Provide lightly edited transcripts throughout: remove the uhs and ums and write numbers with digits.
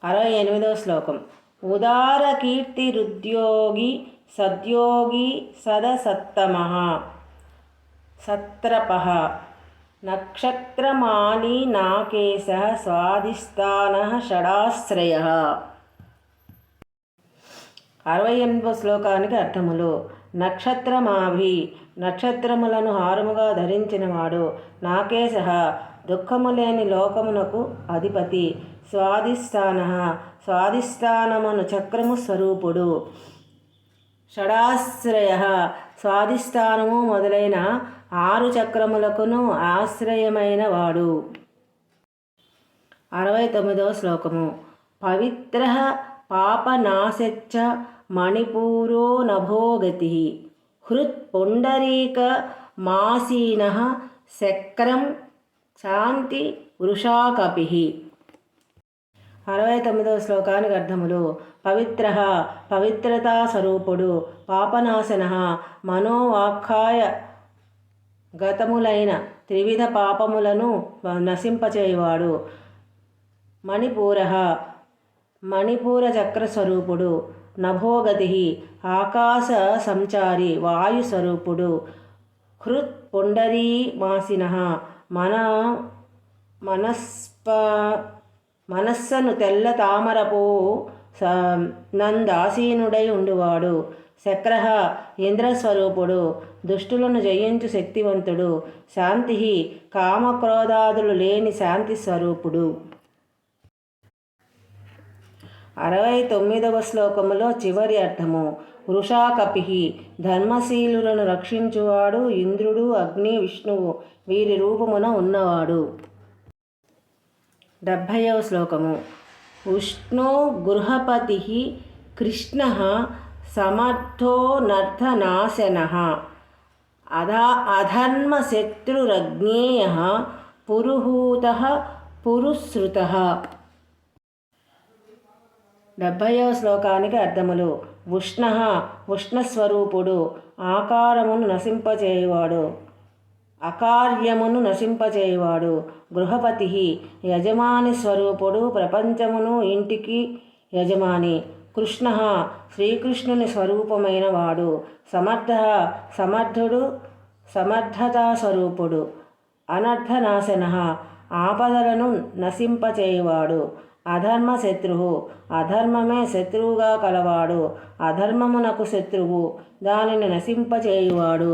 68వ శ్లోకం. ఉదారకీర్తిరుద్యోగి సద్యోగి సదసత్తమః సత్రపః నక్షత్రమాలి నాకేశః స్వాధిష్టానః షడాశ్రయః. 68వ శ్లోకానికి అర్థములు. నక్షత్రమాభి నక్షత్రములను హారముగా ధరించినవాడు. నాకేశః దుఃఖము లేని లోకమునకు అధిపతి. స్వాధిష్టానః స్వాధిష్టానమును చక్రము స్వరూపుడు. షడాశ్రయః స్వాధిష్టానము మొదలైన 6 చక్రములకును ఆశ్రయమైన వాడు. 69వ శ్లోకము. పవిత్రః పాపనాశశ్చ మణిపూరో నభోగతిః హృత్ పుండరీకమాసీనః శక్రం శాంతి వృషాకపిః. 69వ శ్లోకానికి అర్థములు. పవిత్రః పవిత్రతా స్వరూపుడు. పాపనాశనః మనోవాక్కాయ గతములైన త్రివిధ పాపములను నశింపచేయువాడు. మణిపూరః మణిపూర చక్ర స్వరూపుడు. నభోగతిః ఆకాశ సంచారి వాయు స్వరూపుడు. హృత్ పుండరీమాసినః మనస్సను తెల్ల తామరపు నందాసీనుడై ఉండువాడు. శక్రః ఇంద్రస్వరూపుడు. దుష్టులను జయించు శక్తివంతుడు. శాంతిః కామక్రోధాదులు లేని శాంతి స్వరూపుడు. 69వ శ్లోకములో చివరి అర్థము. వృషాకపిః ధర్మశీలులను రక్షించువాడు. ఇంద్రుడు, అగ్ని, విష్ణువు వీరి రూపమున ఉన్నవాడు. 70వ శ్లోకము. ఉష్ణో గృహపతిః కృష్ణః సమర్థో నర్థనాశనః అధర్మశత్రురజ్ఞేయః పురుహూతః పురుశ్రుతః. 70వ శ్లోకానికి అర్థములు. ఉష్ణః ఉష్ణస్వరూపుడు. ఆకారమును నశింపచేయువాడు. అకార్యమును నశింపచేయువాడు. గృహపతిః యజమాని స్వరూపుడు. ప్రపంచమును ఇంటికి యజమాని. కృష్ణః శ్రీకృష్ణుని స్వరూపమైన వాడు. సమర్థః సమర్థుడు. సమర్థతా స్వరూపుడు. అనర్థనాశనః ఆపదలను నశింపచేయువాడు. అధర్మశత్రువు అధర్మమే శత్రువుగా కలవాడు. అధర్మమునకు శత్రువు దానిని నశింపచేయువాడు.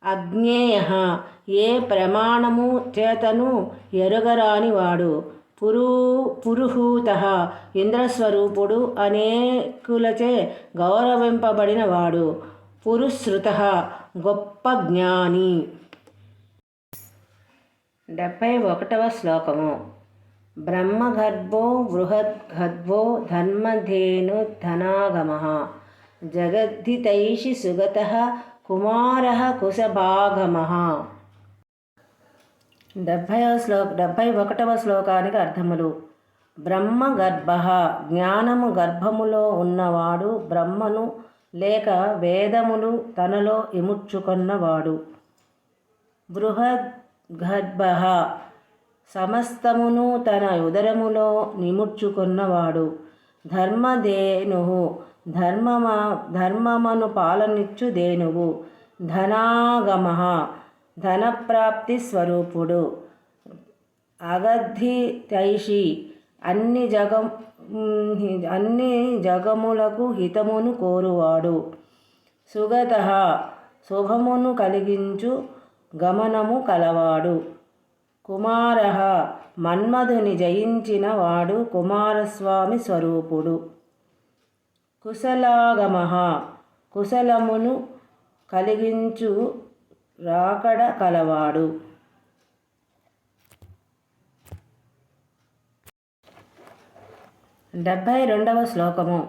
అజ్ఞేయః ఏ ప్రమాణము చేతను ఎరుగరాని వాడు. పురుహూతః ఇంద్రస్వరూపుడు. అనేకులచే గౌరవింపబడిన వాడు. పురుశ్రుతః గొప్ప జ్ఞాని. 71వ శ్లోకము. బ్రహ్మగర్భో బృహద్గర్భో ధర్మధేనుర్ధనాగమః జగద్ధితైషి సుగతః కుమారః కుశభాగమః. 71వ శ్లోకానికి అర్థములు. బ్రహ్మగర్భః జ్ఞానము గర్భములో ఉన్నవాడు. బ్రహ్మను లేక వేదములు తనలో ఇముడ్చుకొన్నవాడు. బృహద్గర్భః సమస్తమును తన ఉదరములో నిముడ్చుకొన్నవాడు. ధర్మధేనుః ధర్మమును పాలనిచ్చు ధేనువు. ధనాగమః ధనప్రాప్తి స్వరూపుడు. అగద్ధితైషి అన్ని జగములకు హితమును కోరువాడు. సుగతః శుభమును కలిగించు గమనము కలవాడు. కుమారః మన్మధుని జయించిన వాడు. కుమారస్వామి స్వరూపుడు. కుశలాగమః కుశలమును కలిగించు రాకడ కలవాడు. 72వ శ్లోకము.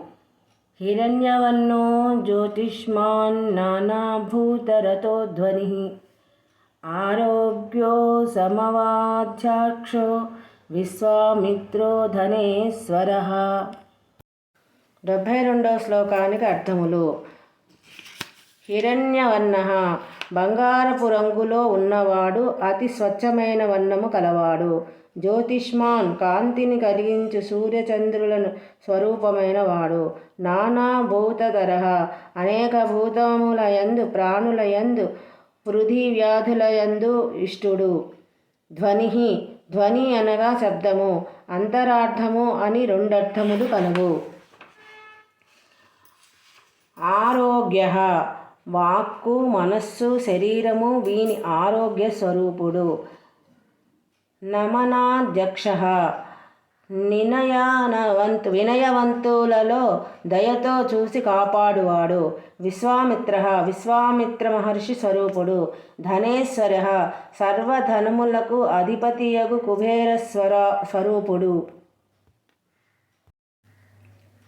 హిరణ్యవర్ణో జ్యోతిష్మాన్ నానాభూతరతో ధ్వనిః ఆరోగ్యో సమవాధ్యాక్షో విశ్వామిత్రో ధనేశ్వరః. 72వ శ్లోకానికి అర్థములు. హిరణ్యవర్ణః బంగారపు రంగులో ఉన్నవాడు. అతి స్వచ్ఛమైన వర్ణము కలవాడు. జ్యోతిష్మాన్ కాంతిని కలిగించు సూర్యచంద్రులను స్వరూపమైన వాడు. నానా భూతధరః అనేక భూతములయందు ప్రాణులయందు పృథివ్యాధులయందు ఇష్టుడు. ధ్వని అనగా శబ్దము, అంతరార్థము అని రెండర్థములు కలవు. ఆరోగ్య వాక్కు మనస్సు శరీరము వీని ఆరోగ్య స్వరూపుడు. నమనాధ్యక్ష వినయవంతులలో దయతో చూసి కాపాడువాడు. విశ్వామిత్ర మహర్షి స్వరూపుడు. ధనేశ్వర సర్వధనములకు అధిపతియగు కుబేర స్వరూపుడు.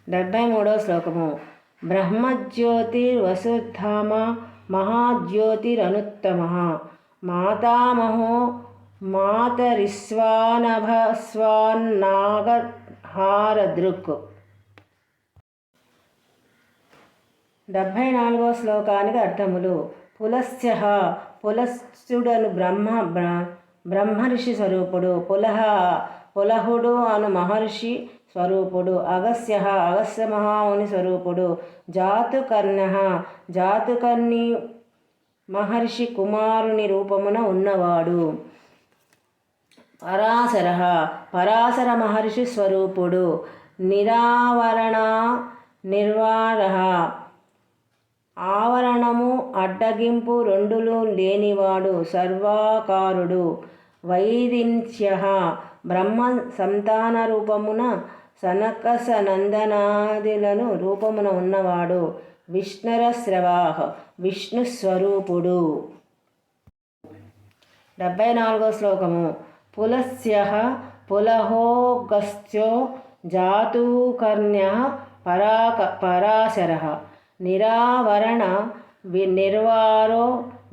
73వ శ్లోకము. బ్రహ్మజ్యోతిర్వసుధామ మహాజ్యోతిరనుత్తమః మాతామహో మాతరిస్వానభస్వాన్నాగహారదృక్. 74వ శ్లోకానికి అర్థములు. పులస్త్య పులస్త్యుడను బ్రహ్మర్షి స్వరూపుడు. పులహుడు అను మహర్షి స్వరూపుడు. అగస్త్య అగస్త్య మహాముని స్వరూపుడు. జాతుకర్ణి మహర్షి కుమారుని రూపమున ఉన్నవాడు. పరాశర మహర్షి స్వరూపుడు. నిర్వారః ఆవరణము అడ్డగింపు రెండులు లేనివాడు. సర్వాకారుడు. వైరించ్య బ్రహ్మ సంతాన రూపమున సనకసనందనాదులను రూపమున ఉన్నవాడు. విష్ణురస్రవాః విష్ణుస్వరూపుడు. 74వ శ్లోకము. పులస్త్య పులహోగస్త్యో జాతుకర్ణ్యః పరాశరః నిరావరణ నిర్వారో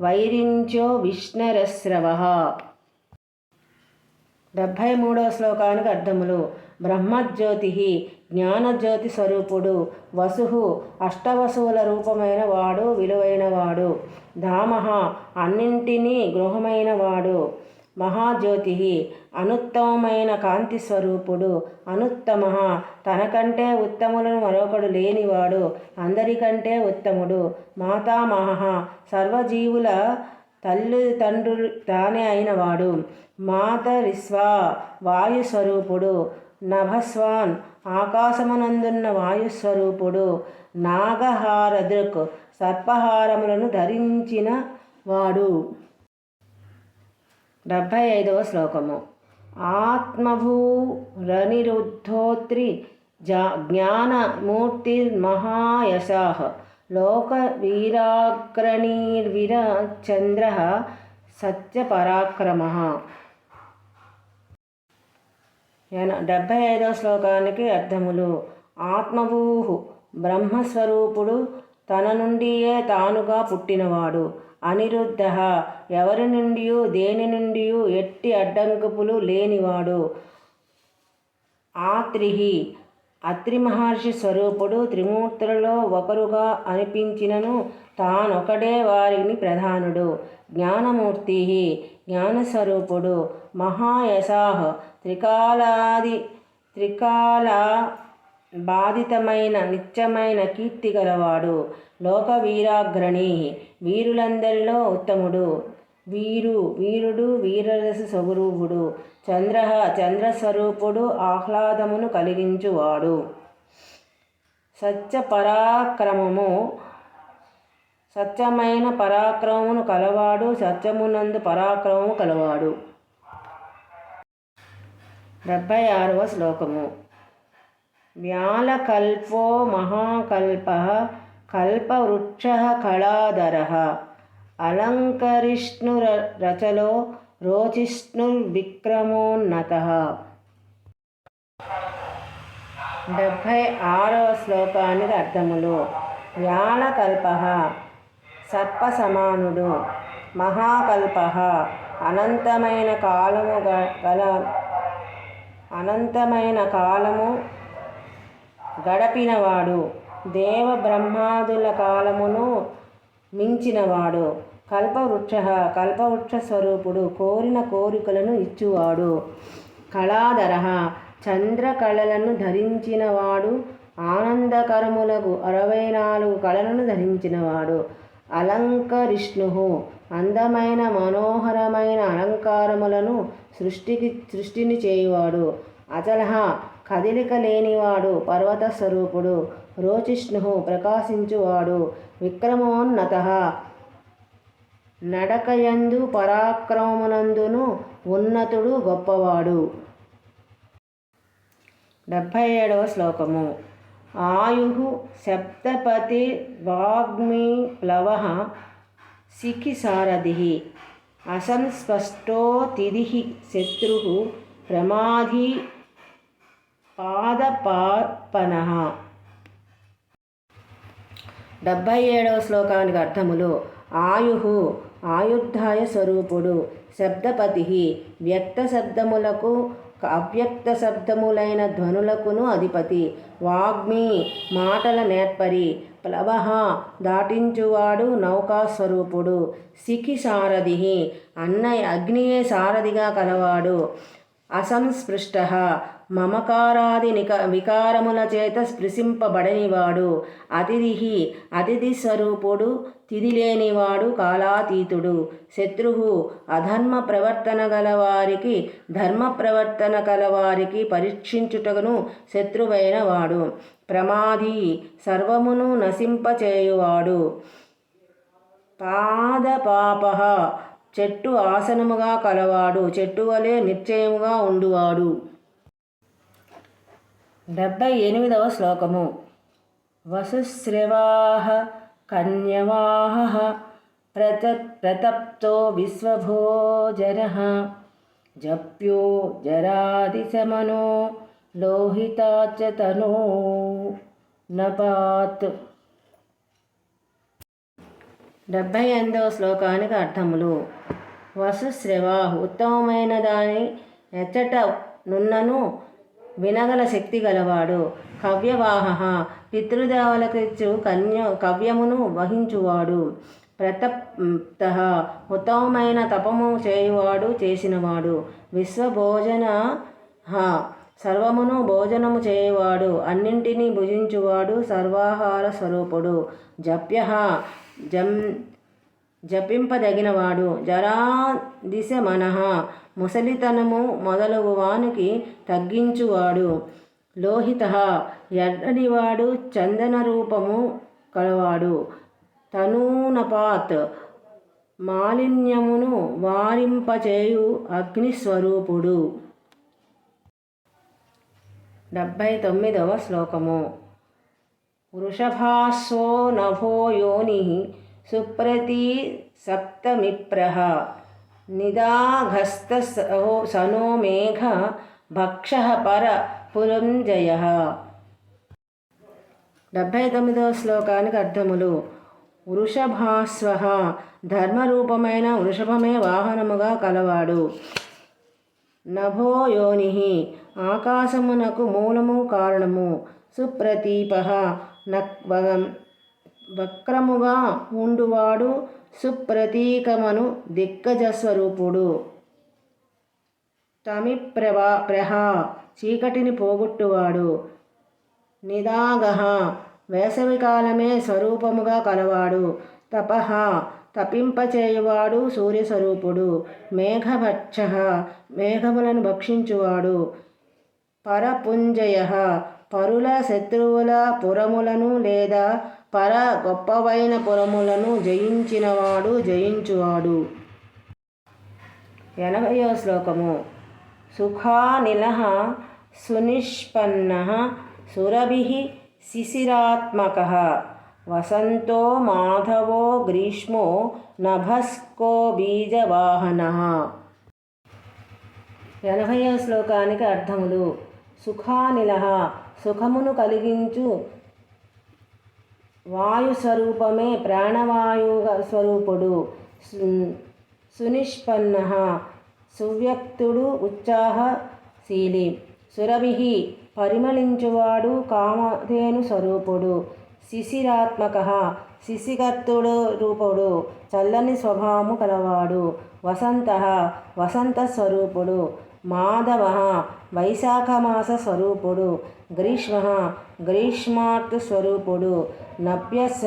వైరించో విష్ణురస్రవః. 73వ శ్లోకానికి అర్థములు. బ్రహ్మజ్యోతి జ్ఞానజ్యోతి స్వరూపుడు. వసు అష్టవసువుల రూపమైన వాడు, విలువైన వాడు. ధామః అన్నింటినీ గృహమైన వాడు. మహాజ్యోతి అనుత్తమమైన కాంతి స్వరూపుడు. అనుత్తమః తనకంటే ఉత్తములను మరొకడు లేనివాడు, అందరికంటే ఉత్తముడు. మాతామహః సర్వజీవుల తల్లిదండ్రులు తానే అయినవాడు. మాతరిస్వా వాయుస్వరూపుడు. నభస్వాన్ ఆకాశమునందున్న వాయుస్వరూపుడు. నాగహారదృక్ సర్పహారములను ధరించిన వాడు. 75వ శ్లోకము. ఆత్మభూరనిరుద్ధోత్రి జ్ఞానమూర్తిర్మహాయశాః లోకవీరాగ్రణీర్విరచంద్రః సత్యపరాక్రమః. 75వ శ్లోకానికి అర్థములు. ఆత్మభూః బ్రహ్మస్వరూపుడు, తన నుండియే తానుగా పుట్టినవాడు. అనిరుద్ధః ఎవరి నుండి దేని నుండి ఎట్టి అడ్డంకులు లేనివాడు. అత్రి మహర్షి స్వరూపుడు. త్రిమూర్తులలో ఒకరుగా అనిపించినను తానొకడే వారికి ప్రధానుడు. జ్ఞానమూర్తి జ్ఞానస్వరూపుడు. మహాయశాః త్రికాల బాధితమైన నిత్యమైన కీర్తి గలవాడు. లోకవీరాగ్రణి వీరులందరిలో ఉత్తముడు. వీరుడు వీరరస స్వరూపుడు. చంద్రస్వరూపుడు ఆహ్లాదమును కలిగించువాడు. సత్యమైన పరాక్రమమును కలవాడు. సత్యమునందు పరాక్రమము కలవాడు. 76వ శ్లోకము. వ్యాళకల్పో మహాకల్పః కల్పవృక్షః కళాధరః అలంకరిష్ణురచలో రోచిష్ణుర్విక్రమోన్నతః. 76వ శ్లోకానికి అర్థములు. వ్యాళకల్పః సర్పసమానుడు. మహాకల్పః అనంతమైన కాలము గడపినవాడు. దేవ బ్రహ్మాదుల కాలమును మించినవాడు. కల్పవృక్ష స్వరూపుడు. కోరిన కోరికలను ఇచ్చువాడు. కళాధర చంద్రకళలను ధరించినవాడు. ఆనందకరములకు 64 కళలను ధరించినవాడు. అలంకరిష్ణు అందమైన మనోహరమైన అలంకారములను సృష్టిని చేయువాడు. అచల కదలిక లేనివాడు పర్వత స్వరూపుడు. రోచిష్ణు ప్రకాశించువాడు. విక్రమోన్నత నడకయందు పరాక్రమమునందును ఉన్నతుడు గొప్పవాడు. 77వ శ్లోకము. ఆయు సప్తపతి వాగ్మీ ప్లవ శిఖి సారథి అసంస్పష్టో తిథి శత్రు ప్రమాధి పాదపాపన. 77వ శ్లోకానికి అర్థములు. ఆయు ఆయుర్ధాయ స్వరూపుడు. శబ్దపతి వ్యక్త శబ్దములకు అవ్యక్త శబ్దములైన ధ్వనులకును అధిపతి. వాగ్మి మాటల నేర్పరి. ప్లవ దాటించువాడు నౌకాస్వరూపుడు. శిఖి సారథి అగ్నియే సారథిగా కలవాడు. అసంస్పృష్ట మమకారాది వికారముల చేత స్పృశింపబడనివాడు. అతిథి స్వరూపుడు. తిథి లేనివాడు. కాలాతీతుడు. శత్రువు అధర్మ ప్రవర్తన గలవారికి ధర్మ ప్రవర్తన కలవారికి పరీక్షించుటను శత్రువైన వాడు. ప్రమాది సర్వమును నశింపచేయువాడు. పాదపాప చెట్టు ఆసనముగా కలవాడు. చెట్టు వలె నిశ్చయముగా ఉండువాడు. 78వ శ్లోకము. వసుశ్రవాః కన్యవాః ప్రతప్తో విశ్వభోజనః జప్యో జరాదిశమనో లోహితాచ తనో నపాత్. 78వ శ్లోకానికి అర్థములు. వసుశ్రవా ఉత్తమమైన దాని ఎచ్చట నున్నను వినగల శక్తి గలవాడు. కవ్యవాహ పితృదేవతలకిచ్చు కవ్యమును వహించువాడు. ప్రతప్త ఉత్తమమైన తపము చేయువాడు చేసినవాడు. విశ్వభోజన సర్వమును భోజనము చేయువాడు. అన్నింటినీ భుజించువాడు. సర్వాహార స్వరూపుడు. జప్య జపింపదగినవాడు. జరాదిశ మనః ముసలితనము మొదలగు వానికి తగ్గించువాడు. లోహిత ఎర్రనివాడు. చందన రూపము కలవాడు. తనూనపాత్ మాలిన్యమును వారింపచేయు అగ్నిస్వరూపుడు. 79వ శ్లోకము. వృషభాస్వో నభో యోని సుప్రతి సప్తమిప్రః నిదాఘస్త సనో మేఘ భక్షః పర పురంజయః. 79వ శ్లోకానికి అర్థములు. వృషభాస్వ ధర్మరూపమైన వృషభమే వాహనముగా కలవాడు. నభో యోని ఆకాశమునకు మూలము కారణము. సుప్రతీప వక్రముగా ఉండువాడు. సుప్రతీకమను దిగ్గజస్వరూపుడు. తమిప్రహ చీకటిని పోగొట్టువాడు. నిదాగ వేసవికాలమే స్వరూపముగా కలవాడు. తపః తపింపచేయువాడు. సూర్యస్వరూపుడు. మేఘభక్ష మేఘములను భక్షించువాడు. పరపుంజయ పరుల శత్రువుల పురములను లేదా పర గొప్పవైన పురములను జయించినవాడు జయించువాడు. 80వ శ్లోకము. సుఖానిలః సునిష్పన్నః సురభిః శిశిరాత్మకః వసంతో మాధవో గ్రీష్మో నభస్కో బీజవాహనః. 80వ శ్లోకానికి అర్థములు. సుఖానిలః సుఖమును కలిగించు వాయుస్వరూపమే ప్రాణవాయు స్వరూపుడు. సునిష్పన్నః సువ్యక్తుడు ఉత్సాహశీలి. సురభిః పరిమళించువాడు. కామధేను స్వరూపుడు. శిశిరాత్మకః శిశికర్తుడు రూపుడు. చల్లని స్వభావము కలవాడు. వసంతః వసంత స్వరూపుడు. మాధవ వైశాఖమాస స్వరూపుడు. గ్రీష్మ గ్రీష్మార్తు స్వరూపుడు. నభ్యస్స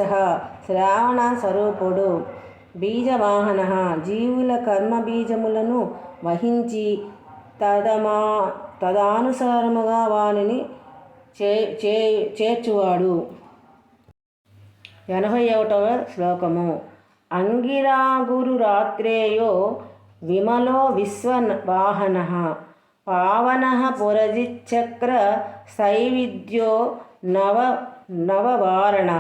శ్రావణ స్వరూపుడు. బీజవాహన జీవుల కర్మబీజములను వహించి తదానుసారముగా వానిని చేర్చువాడు. 81వ శ్లోకము. అంగిరాగురురాత్రేయో విమలో విశ్వవాహన పావన పురజిచ్చక్ర సైవిద్యో నవవారణ.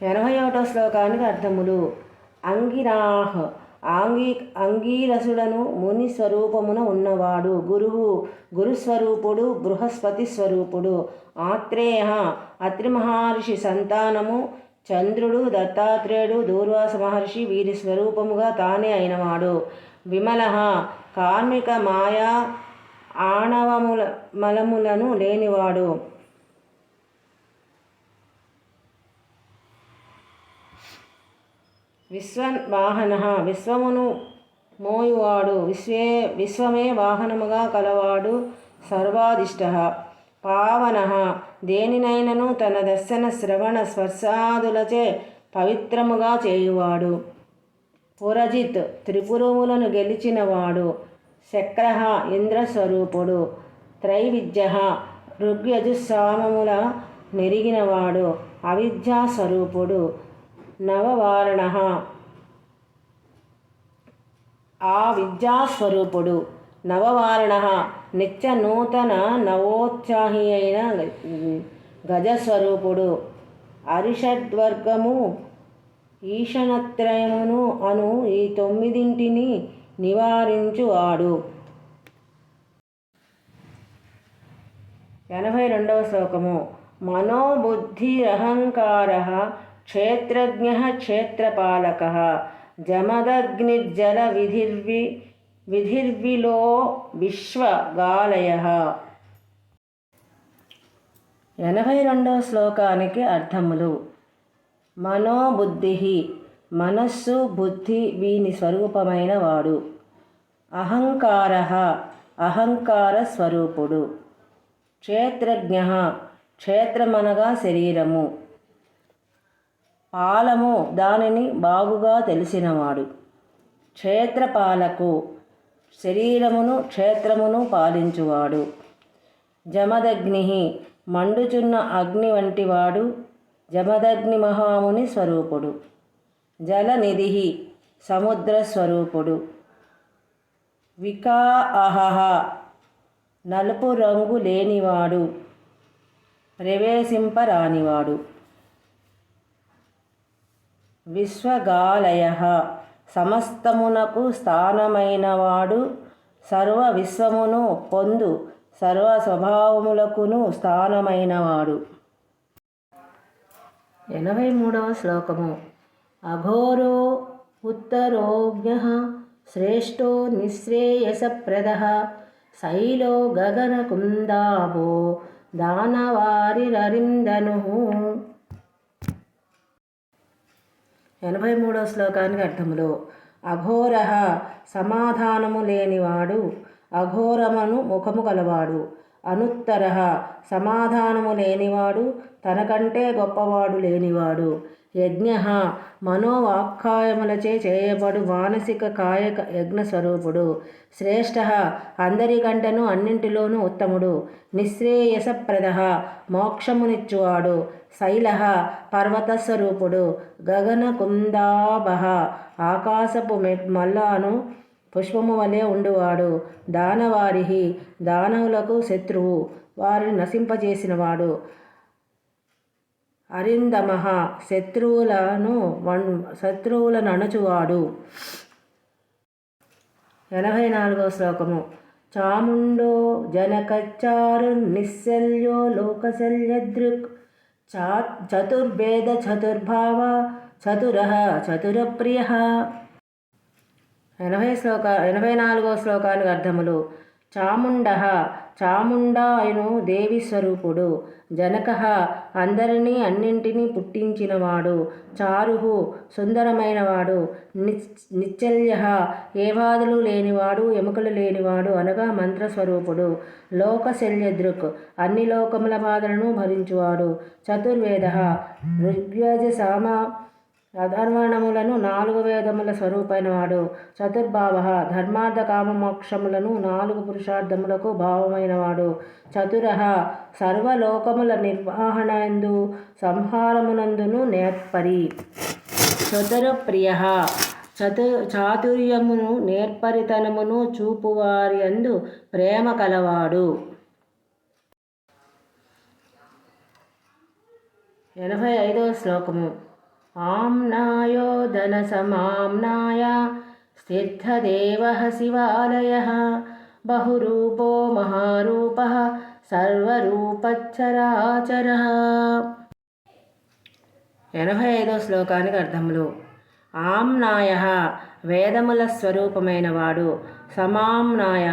81వ శ్లోకానికి అర్థములు. అంగిరాహ్ అంగీరసుడను ముని స్వరూపమున ఉన్నవాడు. గురుస్వరూపుడు. బృహస్పతి స్వరూపుడు. ఆత్రేయ అత్రి మహర్షి సంతానము. చంద్రుడు దత్తాత్రేయుడు దూర్వాస మహర్షి వీరి స్వరూపముగా తానే అయినవాడు. విమల కార్మిక మాయా మలములను లేనివాడు. విశ్వవాహన విశ్వమును మోయువాడు. విశ్వమే వాహనముగా కలవాడు. సర్వాధిష్ట. పావన దేనినైనను తన దర్శన శ్రవణ స్పర్శాదులచే పవిత్రముగా చేయువాడు. పురజిత్ త్రిపురములను గెలిచినవాడు. శక్ర ఇంద్రస్వరూపుడు. త్రైవిద్య ఋగ్యజుస్సామముల నెరిగినవాడు. అవిద్యాస్వరూపుడు. నవవారణ ఆ విద్యాస్వరూపుడు. నవవారణ నిత్య నూతన నవోత్సాహి అయిన గజస్వరూపుడు. అరిషడ్వర్గము ఈశనత్రయమును అను ఈ 9 నివారించువాడు. 82వ శ్లోకము. మనోబుద్ధిరహంకార క్షేత్రజ్ఞ క్షేత్రపాలక జమదగ్నిర్జల విధిర్విలో విశ్వగాలయ. 82వ శ్లోకానికి అర్థములు. మనోబుద్ధి మనస్సు బుద్ధి వీని స్వరూపమైన వాడు. అహంకార అహంకార స్వరూపుడు. క్షేత్రజ్ఞ క్షేత్రమనగా శరీరము. పాలము దానిని బాగుగా తెలిసినవాడు. క్షేత్రపాలకు శరీరమును క్షేత్రమును పాలించువాడు. జమదగ్ని మండుచున్న అగ్ని వంటివాడు. జమదగ్ని మహాముని స్వరూపుడు. జలనిధి సముద్ర స్వరూపుడు. వికాఅహ నలుపు రంగు లేనివాడు. ప్రవేశింపరానివాడు. విశ్వగాలయ సమస్తమునకు స్థానమైనవాడు. సర్వ విశ్వమును పొందు సర్వ స్వభావములకును స్థానమైనవాడు. 83వ శ్లోకము. అఘోరో ఉత్తరోజ్ఞ శ్రేష్టో నిశ్రేయసప్రద శైలో గగనకుందాభో దానవారిరరిందను. 83వ శ్లోకానికి అర్థములు. అఘోర సమాధానము లేనివాడు. అఘోరమను ముఖము గలవాడు. అనుత్తర సమాధానము లేనివాడు. తనకంటే గొప్పవాడు లేనివాడు. యజ్ఞ మనోవాక్కాయములచే చేయబడు మానసిక కాయక యజ్ఞస్వరూపుడు. శ్రేష్ఠ అందరికంటను అన్నింటిలోనూ ఉత్తముడు. నిశ్రేయసప్రద మోక్షమునిచ్చువాడు. శైల పర్వతస్వరూపుడు. గగన కుందాభ ఆకాశపు మల్లాను పుష్పము వలె ఉండువాడు. దానవారి దానవులకు శత్రువు వారిని నశింపజేసినవాడు. అరిందమ శత్రువులను అణచువాడు. 84వ శ్లోకము. చాముండో జనకచ్చారు నిశ్శల్యో లోకశల్యదృక్ చతుర్భేద చతుర్భావ చతుర చతురప్రియ. 84వ శ్లోకానికి అర్థములు. చాముండ చాముండ అను దేవి స్వరూపుడు. జనక అందరినీ అన్నింటినీ పుట్టించినవాడు. చారు సుందరమైనవాడు. నిశ్చల్య ఏ బాధలు లేనివాడు, ఎముకలు లేనివాడు అనగా మంత్రస్వరూపుడు. లోకశల్యదృక్ అన్ని లోకముల బాధలను భరించువాడు. చతుర్వేద ఋగ్యజ సామ అధర్వణములను 4 వేదముల స్వరూపమైనవాడు. చతుర్భావ ధర్మార్థ కామ మోక్షములను 4 పురుషార్థములకు భావమైనవాడు. చతుర సర్వలోకముల నిర్వహణందు సంహారమునందును నేర్పరి. చతురప్రియ చాతుర్యమును నేర్పరితనమును చూపువారి అందు ప్రేమ కలవాడు. 85వ శ్లోకము. ఆమ్నాయో ధనసమామ్నాయ స్థితదేవః శివాలయః బహురూపో మహారూపః సర్వరూపచ్చరాచరః. 85వ శ్లోకానికి అర్థములు. ఆమ్నాయ వేదముల స్వరూపమైనవాడు. సమామ్నాయ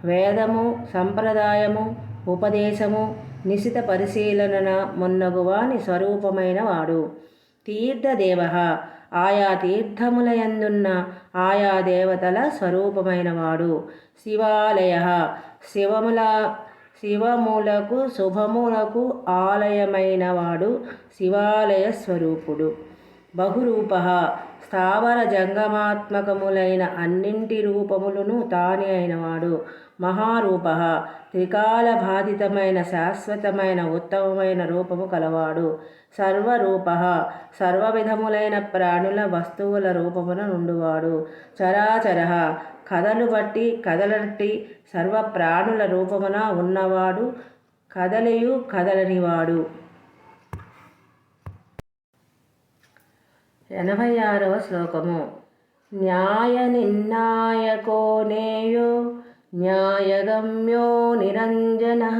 వేదము, సంప్రదాయము, ఉపదేశము, నిశిత పరిశీలన మొన్నగువాని స్వరూపమైనవాడు. తీర్థదేవ ఆయా తీర్థములయందున్న ఆయా దేవతల స్వరూపమైనవాడు. శివాలయ శివములకు శుభములకు ఆలయమైనవాడు. శివాలయ స్వరూపుడు. బహురూప స్థావర జంగమాత్మకములైన అన్నింటి రూపములను తానే అయినవాడు. మహారూప త్రికాల బాధితమైన శాశ్వతమైన ఉత్తమమైన రూపము కలవాడు. సర్వరూప సర్వవిధములైన ప్రాణుల వస్తువుల రూపమున నుండువాడు. చరాచర కథలు బట్టి కదలట్టి సర్వ ప్రాణుల రూపమున ఉన్నవాడు. కదలియు కదలనివాడు. 86వ శ్లోకము. న్యాయ నిర్ణాయకో నేయో న్యాయగమ్యో నిరంజనః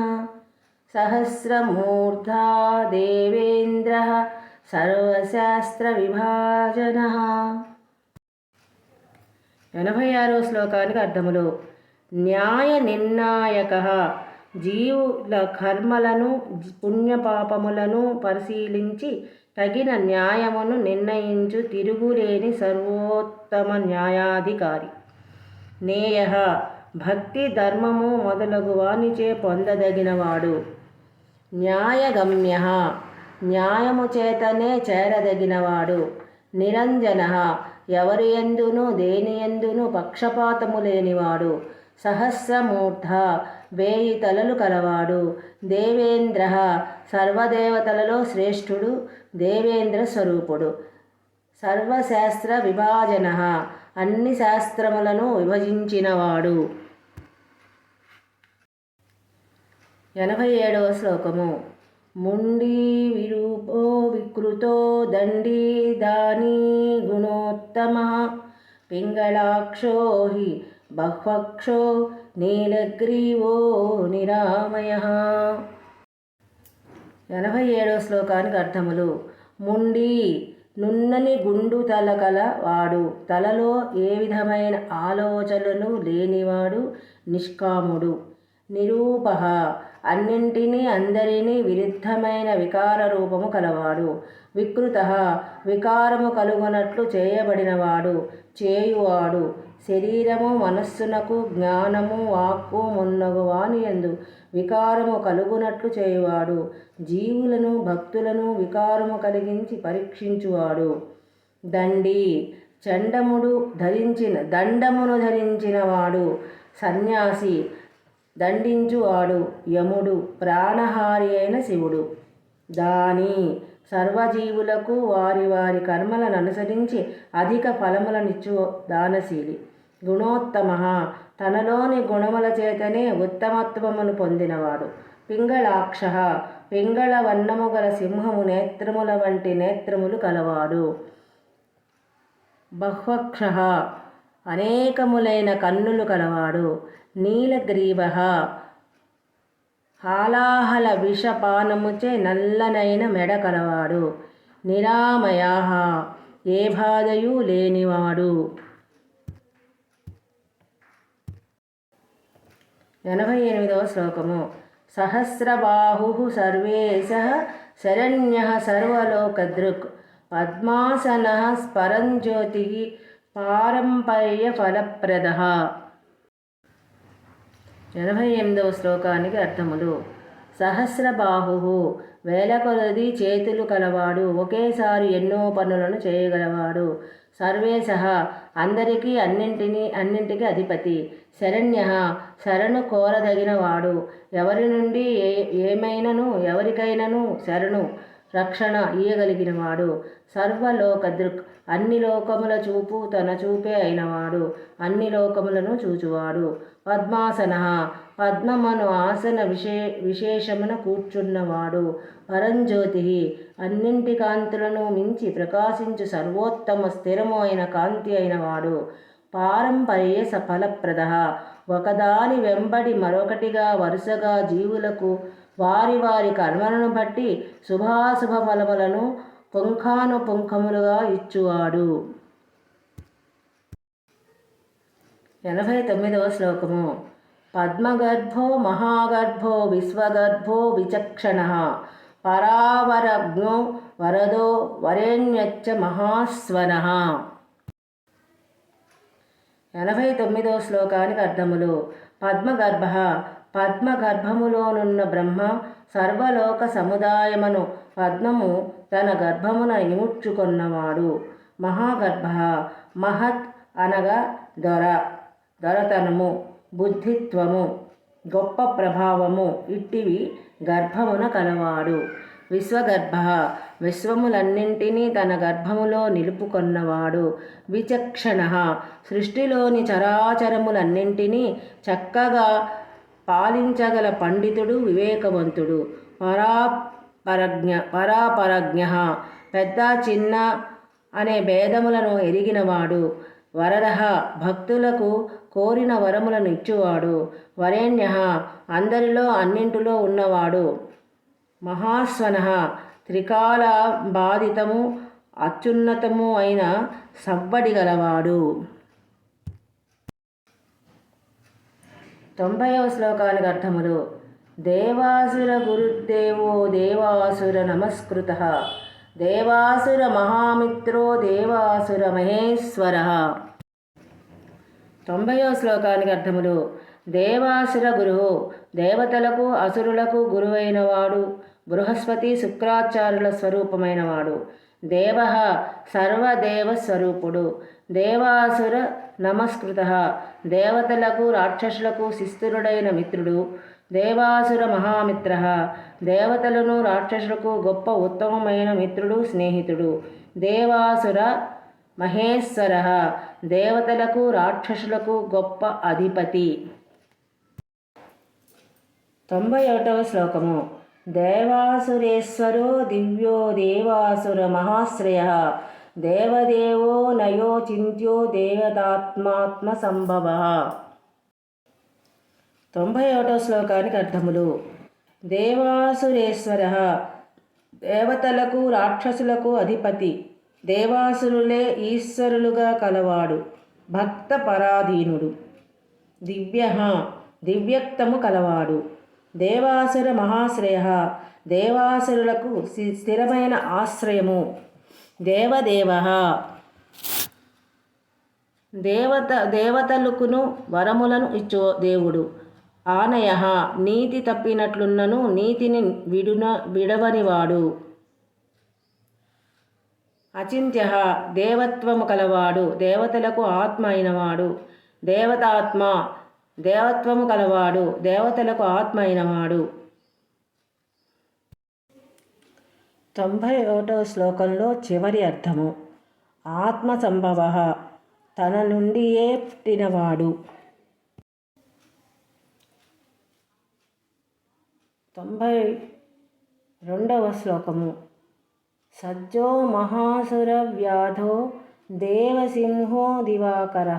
సహస్రమూర్ధా దేవేంద్రః సర్వశాస్త్ర విభాజనః. 86వ శ్లోకానికి అర్థములు. న్యాయ నిర్ణాయక జీవుల కర్మలను పుణ్యపాపములను పరిశీలించి తగిన న్యాయమును నిర్ణయించు తిరుగులేని సర్వోత్తమ న్యాయాధికారి. నేయ భక్తి ధర్మము మొదలగు వానిచే పొందదగినవాడు. న్యాయగమ్య న్యాయము చేతనే చేరదగినవాడు. నిరంజన ఎవరి యందును దేని యందును పక్షపాతము లేనివాడు. సహస్రమూర్ధ 1000 తలలు కలవాడు. దేవేంద్ర సర్వదేవతలలో శ్రేష్ఠుడు. దేవేంద్ర స్వరూపుడు. సర్వశాస్త్ర విభాజన అన్ని శాస్త్రములను విభజించినవాడు. 87వ శ్లోకము. ముండీ విరూపో వికృతో దండీ దానీ గుణోత్తమః పింగళాక్షో హి బహ్వక్షో నీలగ్రీవో నిరామయః. 87వ శ్లోకానికి అర్థములు. ముండి నున్నని గుండు తల కల వాడు. తలలో ఏ విధమైన ఆలోచనలు లేనివాడు. నిష్కాముడు. నిరూప అన్నింటినీ అందరినీ విరుద్ధమైన వికార రూపము కలవాడు. వికృత వికారము కలుగునట్లు చేయబడినవాడు. చేయువాడు. శరీరము మనస్సునకు జ్ఞానము వాక్కు మున్నగు వానియందు వికారము కలుగునట్లు చేయువాడు. జీవులను భక్తులను వికారము కలిగించి పరీక్షించువాడు. దండి దండమును ధరించినవాడు. సన్యాసి దండించువాడు. యముడు ప్రాణహారి అయిన శివుడు. దాని సర్వజీవులకు వారి వారి కర్మలను అనుసరించి అధిక ఫలములనిచ్చు దానశీలి. గుణోత్తమ తనలోని గుణముల చేతనే ఉత్తమత్వమును పొందినవాడు. పింగళాక్ష పింగళ వర్ణము గల సింహము నేత్రముల వంటి నేత్రములు కలవాడు. బహ్వక్ష అనేకములైన కన్నులు కలవాడు. నీలగ్రీవ హాలాహల విషపానముచే నల్లనైన మెడ కలవాడు. నిరామయ ఏ బాధయు లేనివాడు. 88వ శ్లోకము. సహస్రబాహు సర్వేశ శరణ్య సర్వలోకదృక్ పద్మాసన పరంజ్యోతి పారంపర్య ఫలప్రద. 88వ శ్లోకానికి అర్థములు. సహస్రబాహు వేల కొలది చేతులు కలవాడు, ఒకేసారి ఎన్నో పనులను చేయగలవాడు. సర్వేశ అందరికీ అన్నింటికి అధిపతి. శరణ్య శరణు కోరదగినవాడు, ఎవరి నుండి ఎవరికైనను శరణు రక్షణ ఇయ్యగలిగినవాడు. సర్వలోకదృక్ అన్ని లోకముల చూపు తన చూపే అయినవాడు, అన్ని లోకములను చూచువాడు. పద్మాసన పద్మమను ఆసన విశేషమున కూర్చున్నవాడు. పరంజ్యోతి అన్నింటి కాంతులను మించి ప్రకాశించు సర్వోత్తమ స్థిరము అయిన కాంతి అయినవాడు. పారంపర్య ఫలప్రద ఒకదాని వెంబడి మరొకటిగా వరుసగా జీవులకు వారి వారి కర్మలను బట్టి శుభాశుభ ఫలములను పుంఖానుపుంఖములుగా ఇచ్చువాడు. 89వ శ్లోకము. పద్మగర్భో మహాగర్భో విశ్వగర్భో విచక్షణ పరావరజ్ఞో వరదో వరేణ్యచ్చ మహాస్వన. 89వ శ్లోకానికి అర్థములు. పద్మగర్భ పద్మగర్భములోనున్న బ్రహ్మ సర్వలోక సముదాయమును పద్మము తన గర్భమున ఇముడ్చుకొన్నవాడు. మహాగర్భ మహత్ అనగా దొరతనము, బుద్ధిత్వము, గొప్ప ప్రభావము ఇట్టివి గర్భమున కలవాడు. విశ్వగర్భ విశ్వములన్నింటినీ తన గర్భములో నిలుపుకొన్నవాడు. విచక్షణ సృష్టిలోని చరాచరములన్నింటినీ చక్కగా పాలించగల పండితుడు, వివేకవంతుడు. పరాపరజ్ఞ పెద్ద చిన్న అనే భేదములను ఎరిగినవాడు. వరద భక్తులకు కోరిన వరములను ఇచ్చువాడు. వరేణ్య అందరిలో అన్నింటిలో ఉన్నవాడు. మహాస్వన త్రికాల బాధితము అత్యున్నతము అయిన సవ్వడి గలవాడు. 90వ శ్లోకానికి అర్థములు. దేవాసుర గురుదేవో దేవాసుర నమస్కృత దేవాసుర మహామిత్రో దేవాసుర మహేశ్వర. 90వ శ్లోకానికి అర్థములు. దేవాసుర గురువు దేవతలకు అసురులకు గురువైనవాడు. బృహస్పతి శుక్రాచార్యుల స్వరూపమైనవాడు. దేవ సర్వదేవ స్వరూపుడు. దేవాసుర నమస్కృత దేవతలకు రాక్షసులకు శిస్తురుడైన మిత్రుడు. దేవాసుర మహామిత్ర దేవతలను రాక్షసులకు గొప్ప ఉత్తమమైన మిత్రుడు, స్నేహితుడు. దేవాసుర మహేశ్వర దేవతలకు రాక్షసులకు గొప్ప అధిపతి. 91వ శ్లోకము. దేవాసురేశ్వరో దివ్యో దేవాసుర మహాశ్రయ దేవదేవో నయో చింత్యో దేవతాత్మాత్మ సంభవ. 91వ శ్లోకానికి అర్థములు. దేవాసురేశ్వర దేవతలకు రాక్షసులకు అధిపతి. దేవాసురులే ఈశ్వరులుగా కలవాడు. భక్త పరాధీనుడు. దివ్యక్తము కలవాడు. దేవాసుర మహాశ్రయ దేవాసురులకు స్థిరమైన ఆశ్రయము. దేవదేవ దేవతలకును వరములను ఇచ్చు దేవుడు. ఆనయ నీతి తప్పినట్లున్నను నీతిని విడవనివాడు. అచింత్య దేవత్వము కలవాడు. దేవతలకు ఆత్మ అయినవాడు. దేవతాత్మ దేవత్వము కలవాడు. దేవతలకు ఆత్మ అయినవాడు. 91వ శ్లోకంలో చివరి అర్థము. ఆత్మ సంభవ తన నుండియే పుట్టినవాడు. 92వ శ్లోకము. సజ్జో మహాసుర వ్యాధో దేవసింహో దివాకర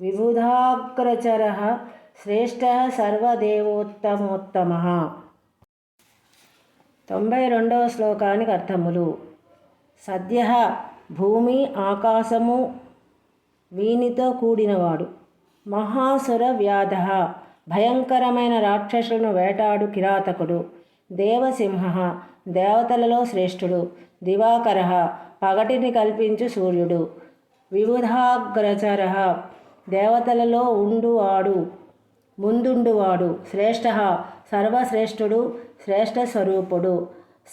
విబుధాగ్రచర శ్రేష్ఠ సర్వదేవోత్తమోత్తమ. 92వ శ్లోకానికి అర్థములు. సద్య భూమి ఆకాశము వీనితో కూడినవాడు. మహాసుర వ్యాధ భయంకరమైన రాక్షసులను వేటాడు కిరాతకుడు. దేవసింహ దేవతలలో శ్రేష్ఠుడు. దివాకర పగటిని కల్పించు సూర్యుడు. విబుధాగ్రచర దేవతలలో ముందుండువాడు. శ్రేష్ఠ సర్వశ్రేష్ఠుడు, శ్రేష్ఠ స్వరూపుడు.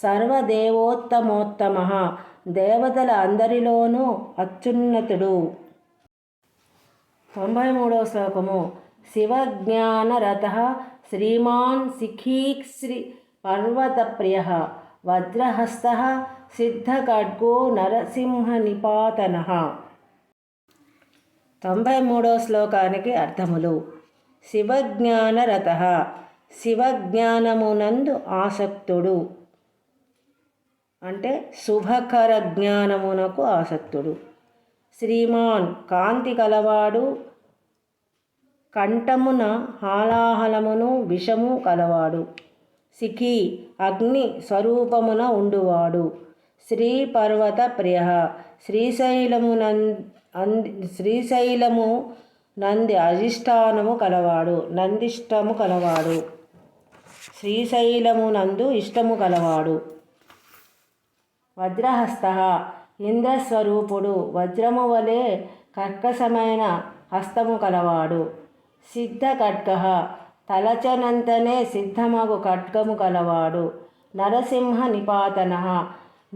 సర్వదేవోత్తమోత్తమ దేవతల అందరిలోనూ అత్యున్నతుడు. 93వ శ్లోకము. శివజ్ఞానరత శ్రీమాన్ శిఖీశ్రీ పర్వతప్రియ వజ్రహస్త సిద్ధఖడ్గో నరసింహనిపాతన. 93వ శ్లోకానికి అర్థములు. శివజ్ఞానరత శివజ్ఞానమునందు ఆసక్తుడు, అంటే శుభకర జ్ఞానమునకు ఆసక్తుడు. శ్రీమాన్ కాంతి కలవాడు, కంఠమున హాలాహలమును విషము కలవాడు. శిఖి అగ్ని స్వరూపమున ఉండువాడు. శ్రీ పర్వత ప్రియ శ్రీశైలము నంది అధిష్టానము కలవాడు, నందిష్టము కలవాడు. శ్రీశైలము నందు ఇష్టము కలవాడు. వజ్రహస్త ఇంద్రస్వరూపుడు, వజ్రము వలె కర్కశమైన హస్తము కలవాడు. సిద్ధఖడ్గ తలచనంతనే సిద్ధమగు ఖడ్గము కలవాడు. నరసింహ నిపాతన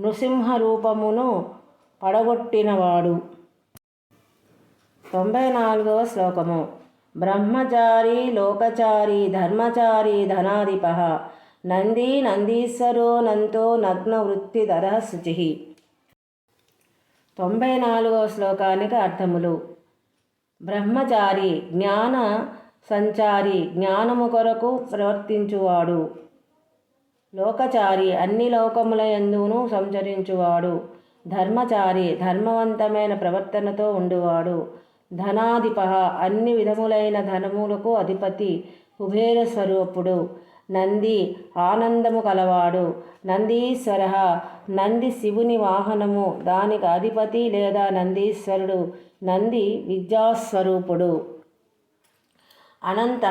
నృసింహ రూపమును పడగొట్టినవాడు. 94వ శ్లోకము. బ్రహ్మచారి లోకచారి ధర్మచారి ధనాధిప నందీ నందీశ్వరో నంతో నగ్న వృత్తిధర శుచి. 94వ శ్లోకానికి అర్థములు. బ్రహ్మచారి జ్ఞాన సంచారి, జ్ఞానము కొరకు ప్రవర్తించువాడు. లోకచారి అన్ని లోకములయందును సంచరించువాడు. ధర్మచారి ధర్మవంతమైన ప్రవర్తనతో ఉండువాడు. ధనాధిప అన్ని విధములైన ధనములకు అధిపతి, కుబేర స్వరూపుడు. నంది ఆనందము కలవాడు. నందీశ్వర నంది శివుని వాహనము, దానికి అధిపతి లేదా నందీశ్వరుడు. నంది విద్యాస్వరూపుడు. అనంత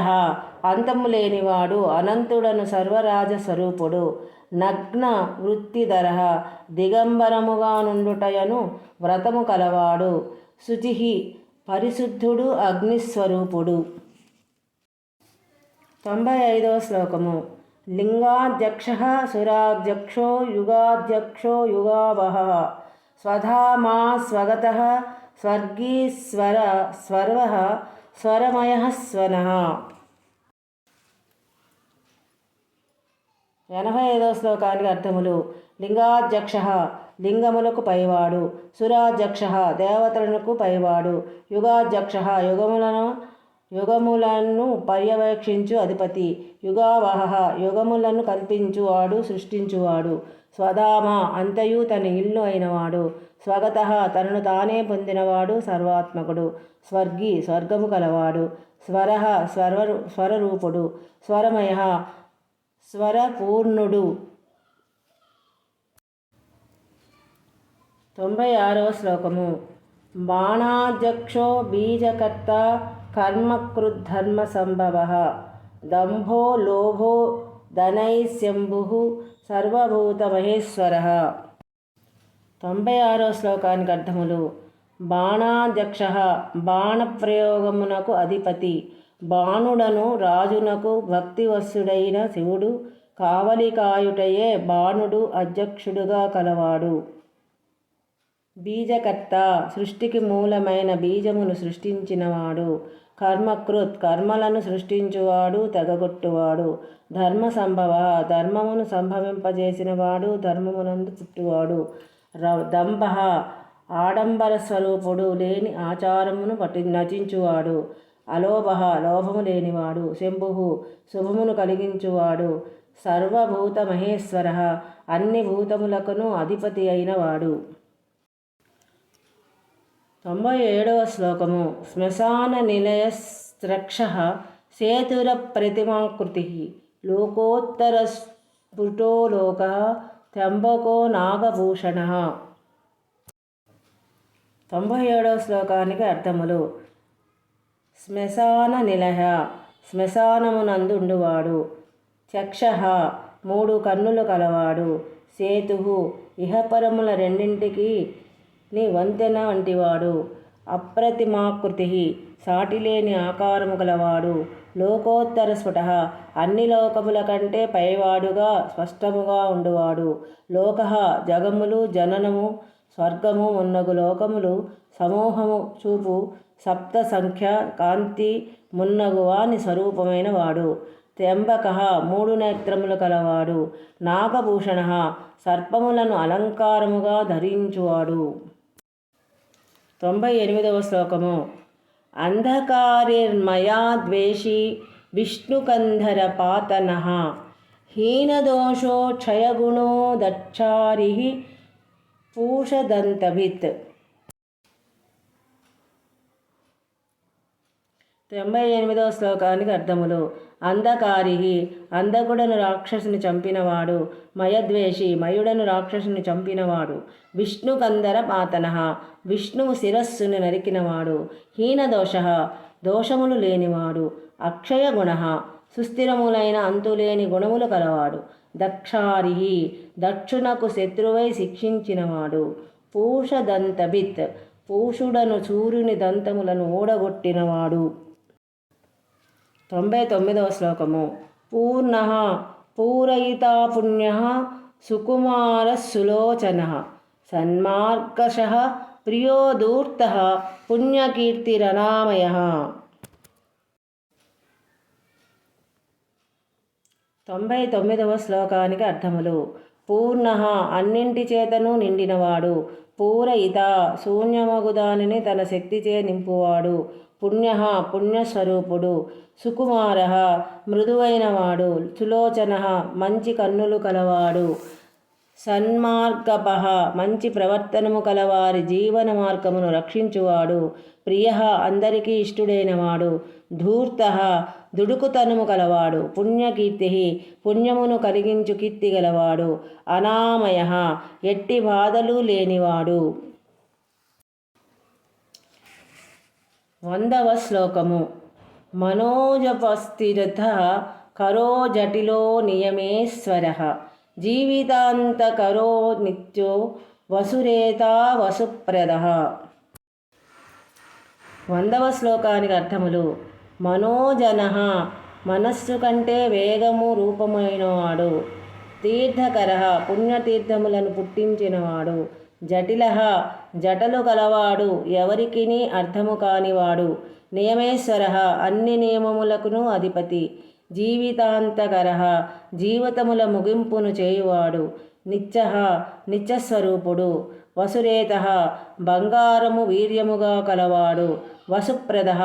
అంతము లేనివాడు, అనంతుడను సర్వరాజ స్వరూపుడు. నగ్న వృత్తిధర దిగంబరముగా నుండుటయను వ్రతము కలవాడు. శుచి పరిశుద్ధుడు, అగ్నిస్వరూపుడు. 95వ శ్లోకము. లింగాధ్యక్ష సురాధ్యక్షో యుగాధ్యక్షో యుగావహ స్వధామా స్వగత స్వర్గీశ్వర స్వర్వ స్వరమయ స్వనః. 85వ శ్లోకానికి అర్థములు. లింగాధ్యక్ష లింగములకు పైవాడు. సురాధ్యక్ష దేవతలకు పైవాడు. యుగాధ్యక్ష యుగములను పర్యవేక్షించు అధిపతి. యుగావహ యుగములను కల్పించువాడు, సృష్టించువాడు. స్వధామ అంతయు తన ఇల్లు అయినవాడు. స్వగత తనను తానే పొందినవాడు, సర్వాత్మకుడు. స్వర్గి స్వర్గము కలవాడు. స్వర స్వరరూపుడు. స్వరమయ స్వరపూర్ణుడు. 96వ శ్లోకము. బాణాధ్యక్షో బీజకర్త కర్మకృద్ధర్మ సంభవ దంభో లోభో ధనైశంభు సర్వభూత మహేశ్వర. 96వ శ్లోకానికి అర్థములు. బాణాధ్యక్ష బాణప్రయోగమునకు అధిపతి. బాణుడను రాజునకు భక్తివశుడైన శివుడు కావలికాయుటయే బాణుడు అధ్యక్షుడుగా కలవాడు. బీజకర్త సృష్టికి మూలమైన బీజమును సృష్టించినవాడు. కర్మకృత్ కర్మలను సృష్టించువాడు, తెగగొట్టువాడు. ధర్మ సంభవ ధర్మమును సంభవింపజేసినవాడు, ధర్మమునందు పుట్టువాడు. దంభ ఆడంబర స్వరూపుడు, లేని ఆచారమును నచించువాడు. అలోభ లోభము లేనివాడు. శంభు శుభమును కలిగించువాడు. సర్వభూత మహేశ్వర అన్ని భూతములకును అధిపతి అయినవాడు. 97వ శ్లోకము. శ్మశాన నిలయస్రక్ష సేతుర ప్రతిమాకృతి లోకోత్తర స్ఫుటో లోక త్యంబకో నాగభూషణ. 97వ శ్లోకానికి అర్థములు. శ్మశాన నిలయ శ్మశానమునందుండువాడు. చక్షః 3 కన్నులు కలవాడు. సేతు ఇహపరముల రెండింటికి వంతెన వంటివాడు. అప్రతిమాకృతి సాటిలేని ఆకారము గలవాడు. లోకోత్తర స్ఫుట అన్ని లోకముల కంటే పైవాడుగా స్పష్టముగా ఉండువాడు. లోక జగములు జననము స్వర్గము మున్నగు లోకములు సమూహము చూపు సప్త సంఖ్య కాంతి మున్నగు వాని స్వరూపమైన వాడు. త్ర్యంబక 3 నేత్రములు కలవాడు. నాగభూషణ సర్పములను అలంకారముగా ధరించువాడు. 98వ శ్లోకము. అంధకారిర్మయా ద్వేషి విష్ణుకంధర పాతనః హీనదోషో క్షయగుణో దక్షారి పూషదంతభిత్. 98వ శ్లోకానికి అర్థములు. అంధకారి అంధకుడను రాక్షసుని చంపినవాడు. మయద్వేషి మయుడను రాక్షసుని చంపినవాడు. విష్ణుకందర పాతనః విష్ణువు శిరస్సును నరికినవాడు. హీనదోష దోషములు లేనివాడు. అక్షయగుణ సుస్థిరములైన అంతులేని గుణములు కలవాడు. దక్షారి దక్షునకు శత్రువై శిక్షించినవాడు. పూషదంతభిత్ పూషుడను సూర్యుని దంతములను ఊడగొట్టినవాడు. 99వ శ్లోకము. పూర్ణః పూరయితా పుణ్యః సుకుమారః సులోచనః సన్మార్గశః ప్రియో ధూర్తః పుణ్యకీర్తిరనామయః. 99వ శ్లోకానికి అర్థములు. పూర్ణః అన్నింటి చేతను నిండినవాడు. పూరయిత శూన్యమగు దానిని తన శక్తిచే నింపువాడు. పుణ్యః పుణ్యస్వరూపుడు. సుకుమారః మృదువైనవాడు. సులోచనః మంచి కన్నులు కలవాడు. సన్మార్గపః మంచి ప్రవర్తనము కలవారి జీవన మార్గమును రక్షించువాడు. ప్రియః అందరికీ ఇష్టుడైనవాడు. ధూర్తః దుడుకుతనము కలవాడు. పుణ్యకీర్తి పుణ్యమును కలిగించు కీర్తి గలవాడు. అనామయః ఎట్టి బాధలు లేనివాడు. 100వ శ్లోకము. మనోజపస్థిరః కరో జటిలో నియమేశ్వరః జీవితాంతకరో నిత్యో వసురేతా వసుప్రదః. 100వ శ్లోకానికి అర్థములు. మనోజనః మనస్సు కంటే వేగము రూపమైనవాడు. తీర్థకరః పుణ్యతీర్థములను పుట్టించినవాడు. జటిలః జటలు గలవాడు. ఎవరికిని అర్థము కానివాడు. నియమేశ్వరః అన్ని నియమములకును అధిపతి. జీవితాంతకరః జీవితముల ముగింపును చేయువాడు. నిత్యః నిత్యస్వరూపుడు. వసురేతః బంగారము వీర్యముగా కలవాడు. వసుప్రదః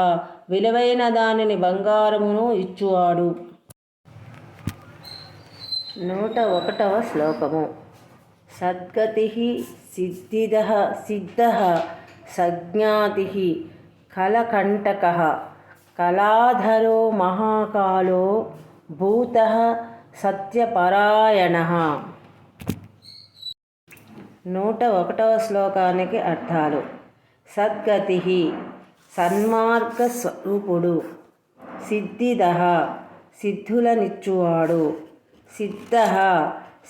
విలువైన దానిని బంగారమును ఇచ్చువాడు. 101వ శ్లోకము. సద్గతిః సిద్ధః సజ్ఞాతిః కలకంటకః కళాధరో మహాకాలో భూతః సత్యపరాయణః. 101వ శ్లోకానికి అర్థాలు. సద్గతిః సన్మార్గ స్వరూపుడు. సిద్ధిదః సిద్ధులనిచ్చువాడు. సిద్ధః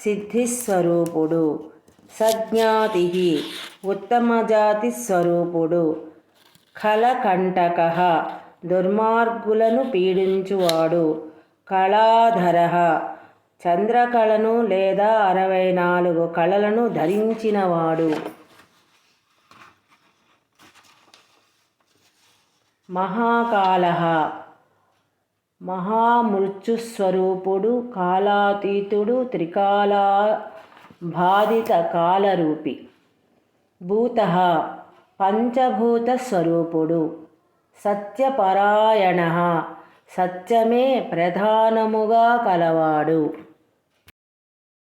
సిద్ధిస్వరూపుడు. సజ్ఞాతిః ఉత్తమజాతి స్వరూపుడు. కళకంటకః దుర్మార్గులను పీడించువాడు. కళాధరః చంద్రకళను లేదా 64 కళలను ధరించినవాడు. మహాకాలః మహామృత్యుస్వరూపుడు. కాలాతీతుడు. త్రికాలా బాధిత కాలరూపి. భూతః పంచభూత స్వరూపుడు. సత్యపరాయణః సత్యమే ప్రధానముగా కలవాడు.